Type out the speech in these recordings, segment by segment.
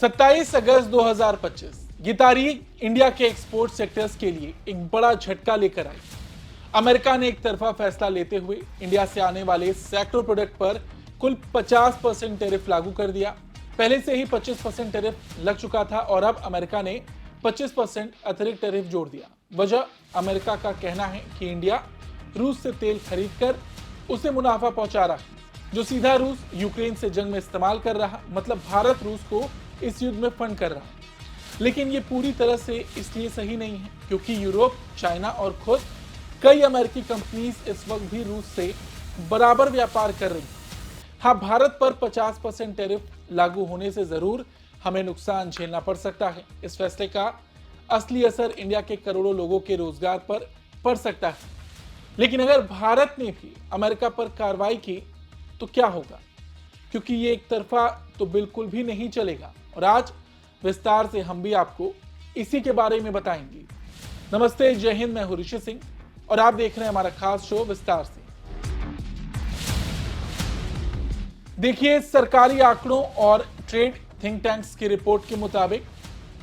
27 अगस्त 2025 ये तारीख इंडिया के एक्सपोर्ट सेक्टर्स के लिए एक बड़ा झटका लेकर आई। अमेरिका ने एक तरफा फैसला लेते हुए इंडिया से आने वाले सैकड़ों प्रोडक्ट पर कुल 50% टैरिफ लागू कर दिया। पहले से ही 25% टैरिफ लग चुका था और अब अमेरिका ने 25% अतिरिक्त टैरिफ जोड़ दिया। वजह अमेरिका का कहना है कि इंडिया रूस से तेल खरीदकर उसे मुनाफा पहुंचा रहा है, जो सीधा रूस यूक्रेन से जंग में इस्तेमाल कर रहा, मतलब भारत रूस को इस युद्ध में फंड कर रहा। लेकिन ये पूरी तरह से इसलिए सही नहीं है क्योंकि यूरोप, चाइना और खुद कई अमेरिकी कंपनीज इस वक्त भी रूस से बराबर व्यापार कर रही हैं। हाँ, भारत पर 50% टैरिफ लागू होने से जरूर हमें नुकसान झेलना पड़ सकता है। इस फैसले का असली असर इंडिया के करोड़ों लोगों के रोजगार पर पड़ सकता है। लेकिन अगर भारत ने भी अमेरिका पर कार्रवाई की तो क्या होगा, क्योंकि ये एक तरफा तो बिल्कुल भी नहीं चलेगा। और आज विस्तार से हम भी आपको इसी के बारे में बताएंगे। नमस्ते, जय हिंद, मैं हूं ऋषि सिंह और आप देख रहे हैं हमारा खास शो विस्तार से। देखिए, सरकारी आंकड़ों और ट्रेड थिंक टैंक्स की रिपोर्ट के मुताबिक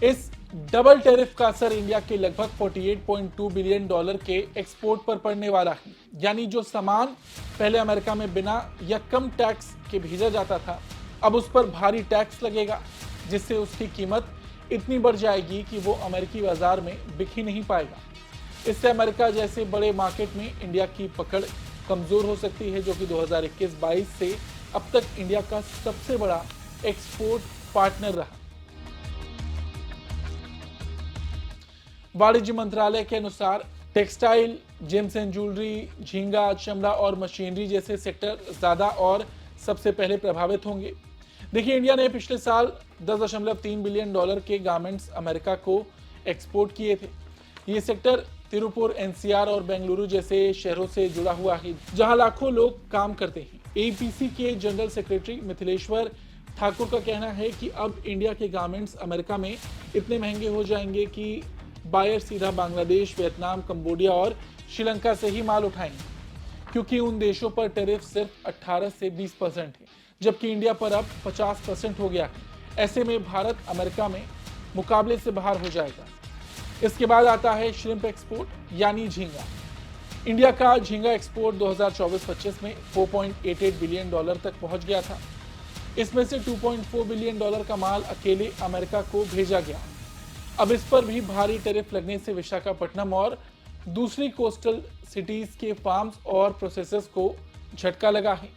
इस डबल टैरिफ का असर इंडिया के लगभग 48.2 बिलियन डॉलर के एक्सपोर्ट पर पड़ने वाला है। यानी जो सामान पहले अमेरिका में बिना या कम टैक्स के भेजा जाता था, अब उस पर भारी टैक्स लगेगा, जिससे उसकी कीमत इतनी बढ़ जाएगी कि वो अमेरिकी बाजार में बिक ही नहीं पाएगा। इससे अमेरिका जैसे बड़े मार्केट में इंडिया की पकड़ कमजोर हो सकती है, जो कि 2021-22 से अब तक इंडिया का सबसे बड़ा एक्सपोर्ट पार्टनर रहा। वाणिज्य मंत्रालय के अनुसार टेक्सटाइल, जेम्स एंड ज्वेलरी, झींगा, चमड़ा और मशीनरी जैसे सेक्टर ज्यादा और सबसे पहले प्रभावित होंगे। देखिए, इंडिया ने पिछले साल 10.3 बिलियन डॉलर के गारमेंट्स अमेरिका को एक्सपोर्ट किए थे। ये सेक्टर तिरुपुर, एनसीआर और बेंगलुरु जैसे शहरों से जुड़ा हुआ है, जहां लाखों लोग काम करते हैं। एपीसी के जनरल सेक्रेटरी मिथिलेश्वर ठाकुर का कहना है कि अब इंडिया के गारमेंट्स अमेरिका में इतने महंगे हो जाएंगे कि बायर सीधा बांग्लादेश, वियतनाम, कंबोडिया और श्रीलंका से ही माल उठाएंगे, क्योंकि उन देशों पर टैरिफ सिर्फ 18 से 20% है, जबकि इंडिया पर अब 50% हो गया है। ऐसे में भारत अमेरिका में मुकाबले से बाहर हो जाएगा। इसके बाद आता है श्रिम्प एक्सपोर्ट, यानी झींगा। इंडिया का झींगा एक्सपोर्ट 2024-25 में 4.88 बिलियन डॉलर तक पहुंच गया था। इसमें से 2.4 बिलियन डॉलर का माल अकेले अमेरिका को भेजा गया। अब इस पर भी भारी टैरिफ लगने से विशाखापट्टनम और दूसरी कोस्टल सिटीज के फार्म्स और प्रोसेसर्स को झटका लगा है।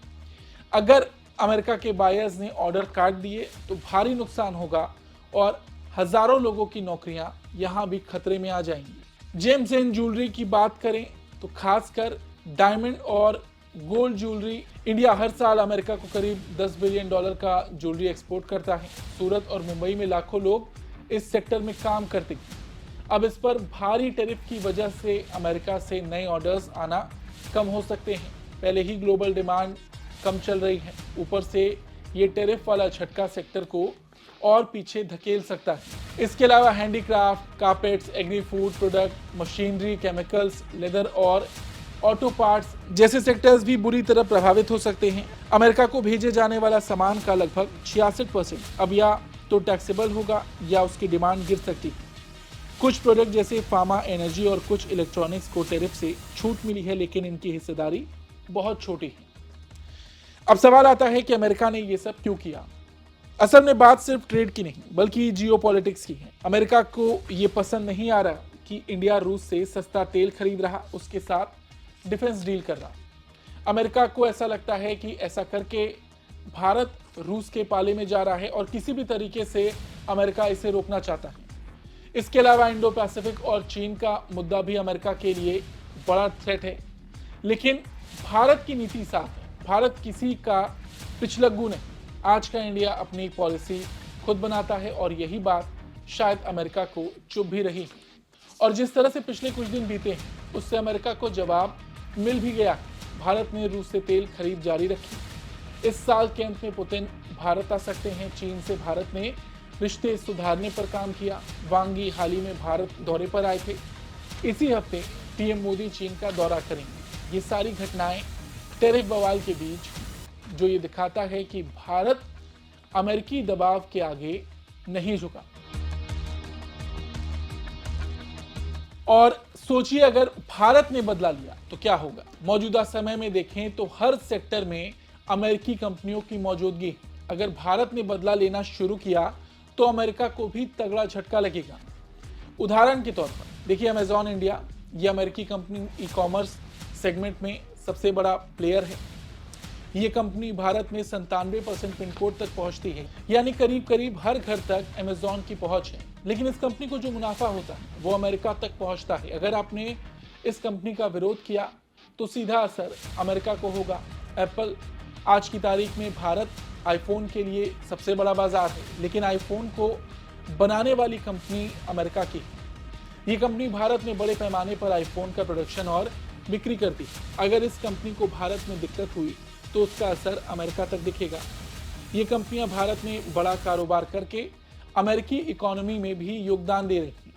अगर अमेरिका के बायर्स ने ऑर्डर काट दिए तो भारी नुकसान होगा और हजारों लोगों की नौकरियां यहां भी खतरे में आ जाएंगी। जेम्स एंड ज्वेलरी की बात करें तो खासकर डायमंड और गोल्ड ज्वेलरी, इंडिया हर साल अमेरिका को करीब 10 बिलियन डॉलर का ज्वेलरी एक्सपोर्ट करता है। सूरत और मुंबई में लाखों लोग इस सेक्टर में काम करते हैं। अब इस पर भारी टैरिफ की वजह से अमेरिका से नए ऑर्डर्स आना कम हो सकते हैं। पहले ही ग्लोबल डिमांड कम चल रही है, ऊपर से ये टैरिफ वाला झटका सेक्टर को और पीछे धकेल सकता है। इसके अलावा handicraft, carpets, agri food product, machinery, chemicals, leather और ऑटो पार्ट्स जैसे सेक्टर्स भी बुरी तरह प्रभावित हो सकते हैं। अमेरिका को भेजे जाने वाला सामान का लगभग 66% अब या तो टैक्सेबल होगा या उसकी डिमांड गिर सकती है। कुछ प्रोडक्ट जैसे फार्मा, एनर्जी और कुछ इलेक्ट्रॉनिक्स को टैरिफ से छूट मिली है, लेकिन इनकी हिस्सेदारी बहुत छोटी है। अब सवाल आता है कि अमेरिका ने ये सब क्यों किया। असल में बात सिर्फ ट्रेड की नहीं बल्कि जियोपॉलिटिक्स की है। अमेरिका को ये पसंद नहीं आ रहा कि इंडिया रूस से सस्ता तेल खरीद रहा, उसके साथ डिफेंस डील कर रहा। अमेरिका को ऐसा लगता है कि ऐसा करके भारत रूस के पाले में जा रहा है और किसी भी तरीके से अमेरिका इसे रोकना चाहता है। इसके अलावा इंडो पैसिफिक और चीन का मुद्दा भी अमेरिका के लिए बड़ा थ्रेट है। लेकिन भारत की नीति साफ है, भारत किसी का पिछलग्गू नहीं। आज का इंडिया अपनी पॉलिसी खुद बनाता है और यही बात शायद अमेरिका को चुभ भी रही है। और जिस तरह से पिछले कुछ दिन बीते हैं उससे अमेरिका को जवाब मिल भी गया। भारत ने रूस से तेल खरीद जारी रखी। इस साल के अंत में पुतिन भारत आ सकते हैं। चीन से भारत ने रिश्ते सुधारने पर काम किया। वांग यी हाल ही में भारत दौरे पर आए थे। इसी हफ्ते पीएम मोदी चीन का दौरा करेंगे। ये सारी घटनाएं टैरिफ बवाल के बीच, जो ये दिखाता है कि भारत अमेरिकी दबाव के आगे नहीं झुका। और सोचिए अगर भारत ने बदला लिया तो क्या होगा। मौजूदा समय में देखें तो हर सेक्टर में अमेरिकी कंपनियों की मौजूदगी है। अगर भारत ने बदला लेना शुरू किया तो अमेरिका को भी तगड़ा झटका लगेगा। उदाहरण के तौर पर देखिए अमेजॉन इंडिया, ये अमेरिकी कंपनी ई कॉमर्स सेगमेंट में सबसे बड़ा प्लेयर है। ये कंपनी भारत में 97% पिन कोड तक पहुंचती है, यानी करीब करीब हर घर तक अमेजॉन की पहुंच है। लेकिन इस कंपनी को जो मुनाफा होता है वो अमेरिका तक पहुंचता है। अगर आपने इस कंपनी का विरोध किया तो सीधा असर अमेरिका को होगा। एप्पल आज की तारीख में भारत आईफोन के लिए सबसे बड़ा बाजार है, लेकिन आईफोन को बनाने वाली कंपनी अमेरिका की है। ये कंपनी भारत में बड़े पैमाने पर आईफोन का प्रोडक्शन और बिक्री करती है। अगर इस कंपनी को भारत में दिक्कत हुई तो उसका असर अमेरिका तक दिखेगा। ये कंपनियां भारत में बड़ा कारोबार करके अमेरिकी इकोनॉमी में भी योगदान दे रही हैं।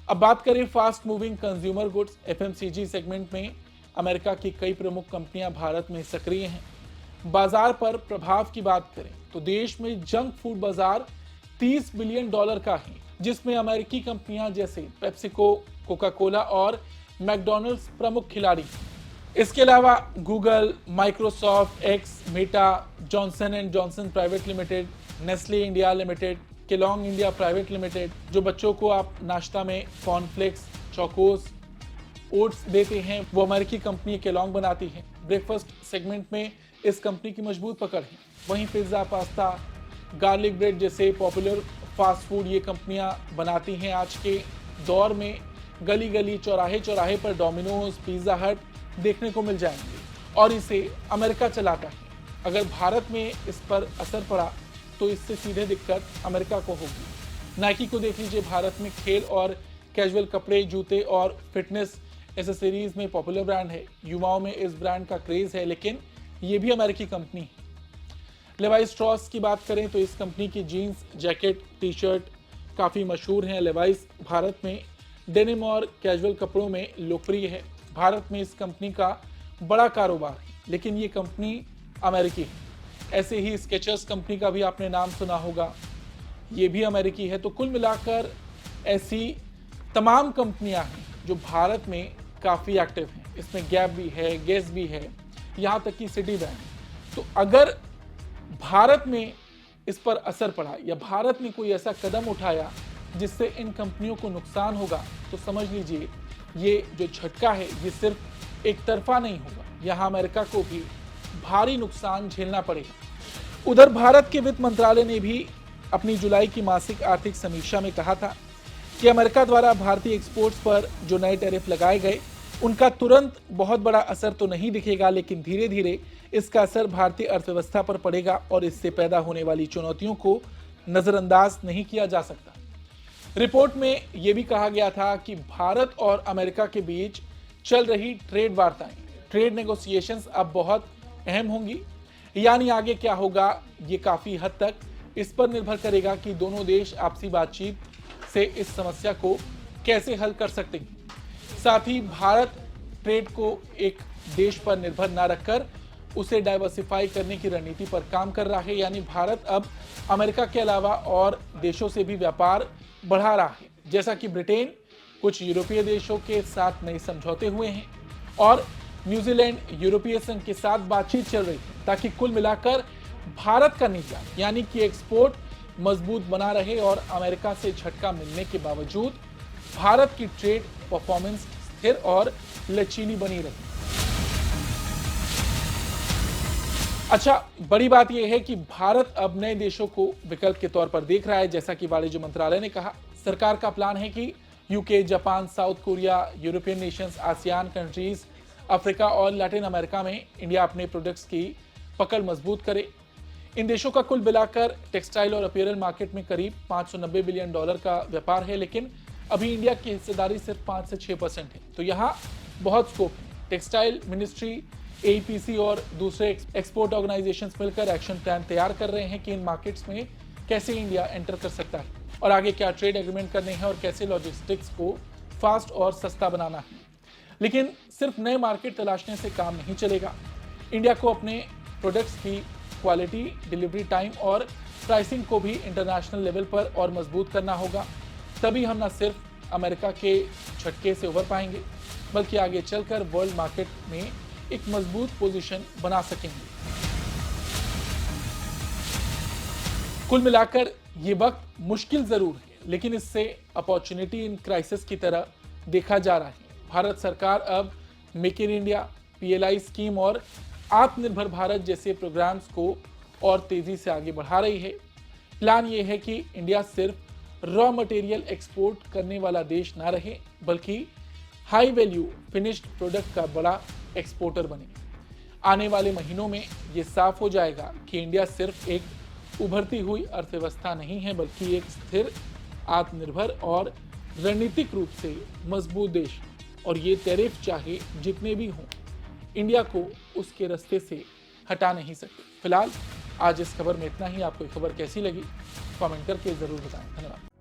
अब बात करें fast moving consumer goods FMCG segment में अमेरिका की कई प्रमुख कंपनियां भारत में सक्रिय हैं। बाजार पर प्रभाव की बात करें तो देश में जंक फूड बाजार $30 बिलियन का है, जिसमें अमेरिकी कंपनियां जैसे पेप्सिको, कोका कोला और मैकडॉनल्ड्स प्रमुख खिलाड़ी हैं। इसके अलावा Google, Microsoft, X, Meta, Johnson and Johnson private limited, Nestle India limited, Kellogg India private limited, जो बच्चों को आप नाश्ता में कॉर्नफ्लेक्स, चोकोस, ओट्स देते हैं, वो अमेरिकी कंपनी केलॉन्ग बनाती है। ब्रेकफास्ट सेगमेंट में इस कंपनी की मजबूत पकड़ है। वहीं पिज्ज़ा, पास्ता, गार्लिक ब्रेड जैसे पॉपुलर फास्ट फूड ये कंपनियां बनाती हैं। आज के दौर में गली गली, चौराहे चौराहे पर डोमिनोज, पिज्ज़ा हट देखने को मिल जाएंगे और इसे अमेरिका चलाता है। अगर भारत में इस पर असर पड़ा तो इससे सीधे दिक्कत अमेरिका को होगी। नाइकी को देख लीजिए, भारत में खेल और कैजुअल कपड़े, जूते और फिटनेस एसेसरीज में पॉपुलर ब्रांड है। युवाओं में इस ब्रांड का क्रेज है, लेकिन ये भी अमेरिकी कंपनी है। लेवाइस स्ट्रॉस की बात करें तो इस कंपनी की जीन्स, जैकेट, टी शर्ट काफ़ी मशहूर हैं। लेवाइस भारत में डेनिम और कैजुअल कपड़ों में लोकप्रिय है। भारत में इस कंपनी का बड़ा कारोबार है, लेकिन ये कंपनी अमेरिकी है। ऐसे ही स्केचर्स कंपनी का भी आपने नाम सुना होगा, ये भी अमेरिकी है। तो कुल मिलाकर ऐसी तमाम कंपनियां हैं जो भारत में काफ़ी एक्टिव हैं। इसमें गैप भी है, गेस भी है, यहाँ तक कि सिटी बैंक। तो अगर भारत में इस पर असर पड़ा या भारत ने कोई ऐसा कदम उठाया जिससे इन कंपनियों को नुकसान होगा, तो समझ लीजिए ये जो झटका है ये सिर्फ एक तरफा नहीं होगा, यहाँ अमेरिका को भी भारी नुकसान झेलना पड़ेगा। उधर भारत के वित्त मंत्रालय ने भी अपनी जुलाई की मासिक आर्थिक समीक्षा में कहा था कि अमेरिका द्वारा भारतीय एक्सपोर्ट्स पर जो नए टैरिफ लगाए गए उनका तुरंत बहुत बड़ा असर तो नहीं दिखेगा, लेकिन धीरे धीरे इसका असर भारतीय अर्थव्यवस्था पर पड़ेगा और इससे पैदा होने वाली चुनौतियों को नजरअंदाज नहीं किया जा सकता। रिपोर्ट में यह भी कहा गया था कि भारत और अमेरिका के बीच चल रही ट्रेड वार्ताएं, ट्रेड नेगोशिएशंस अब बहुत अहम होंगी। यानी आगे क्या होगा ये काफी हद तक इस पर निर्भर करेगा कि दोनों देश आपसी बातचीत से इस समस्या को कैसे हल कर सकते हैं। साथ ही भारत ट्रेड को एक देश पर निर्भर न रखकर उसे डाइवर्सिफाई करने की रणनीति पर काम कर रहा है। यानी भारत अब अमेरिका के अलावा और देशों से भी व्यापार बढ़ा रहा है। जैसा कि ब्रिटेन कुछ यूरोपीय देशों के साथ नए समझौते हुए हैं और न्यूजीलैंड यूरोपीय संघ के साथ बातचीत चल रही है, ताकि कुल मिलाकर भारत का निर्यात यानी कि एक्सपोर्ट मजबूत बना रहे और अमेरिका से झटका मिलने के बावजूद भारत की ट्रेड परफॉर्मेंस स्थिर और लचीली बनी रही। अच्छा, बड़ी बात यह है कि भारत अब नए देशों को विकल्प के तौर पर देख रहा है। जैसा कि वाणिज्य मंत्रालय ने कहा, सरकार का प्लान है कि UK, Japan, south Korea, European Nations, ASEAN countries, Africa और लैटिन अमेरिका में इंडिया अपने प्रोडक्ट्स की पकड़ मजबूत करे। इन देशों का कुल मिलाकर टेक्सटाइल और अपीयरल मार्केट में करीब $590 बिलियन का व्यापार है, लेकिन अभी इंडिया की हिस्सेदारी सिर्फ 5 से 6% है। तो यहाँ बहुत स्कोप है। टेक्सटाइल मिनिस्ट्री, APC और दूसरे एक्सपोर्ट ऑर्गेनाइजेशंस मिलकर एक्शन प्लान तैयार कर रहे हैं कि इन मार्केट्स में कैसे इंडिया एंटर कर सकता है और आगे क्या ट्रेड एग्रीमेंट करने हैं और कैसे लॉजिस्टिक्स को फास्ट और सस्ता बनाना है। लेकिन सिर्फ नए मार्केट तलाशने से काम नहीं चलेगा। इंडिया को अपने प्रोडक्ट्स की क्वालिटी, डिलीवरी टाइम और प्राइसिंग को भी इंटरनेशनल लेवल पर और मजबूत करना होगा। तभी हम न सिर्फ अमेरिका के झटके से उभर पाएंगे, बल्कि आगे चलकर वर्ल्ड मार्केट में एक मजबूत पोजीशन बना सकेंगे। कुल मिलाकर ये वक्त मुश्किल जरूर है, लेकिन इससे अपॉर्चुनिटी इन क्राइसिस की तरह देखा जा रहा है। भारत सरकार अब make in India, PLI scheme और आत्मनिर्भर भारत जैसे प्रोग्राम्स को और तेजी से आगे बढ़ा रही है। प्लान ये है कि इंडिया सिर्फ रॉ मटेरियल एक्सपोर्ट करने वाला देश ना रहे, बल्कि हाई वैल्यू फिनिश्ड प्रोडक्ट का बड़ा एक्सपोर्टर बने। आने वाले महीनों में ये साफ हो जाएगा कि इंडिया सिर्फ एक उभरती हुई अर्थव्यवस्था नहीं है, बल्कि एक स्थिर, आत्मनिर्भर और रणनीतिक रूप से मजबूत देश। और ये टैरिफ चाहे जितने भी हों, इंडिया को उसके रास्ते से हटा नहीं सकते। फिलहाल आज इस खबर में इतना ही। आपको ये खबर कैसी लगी कमेंट करके जरूर बताएं। धन्यवाद।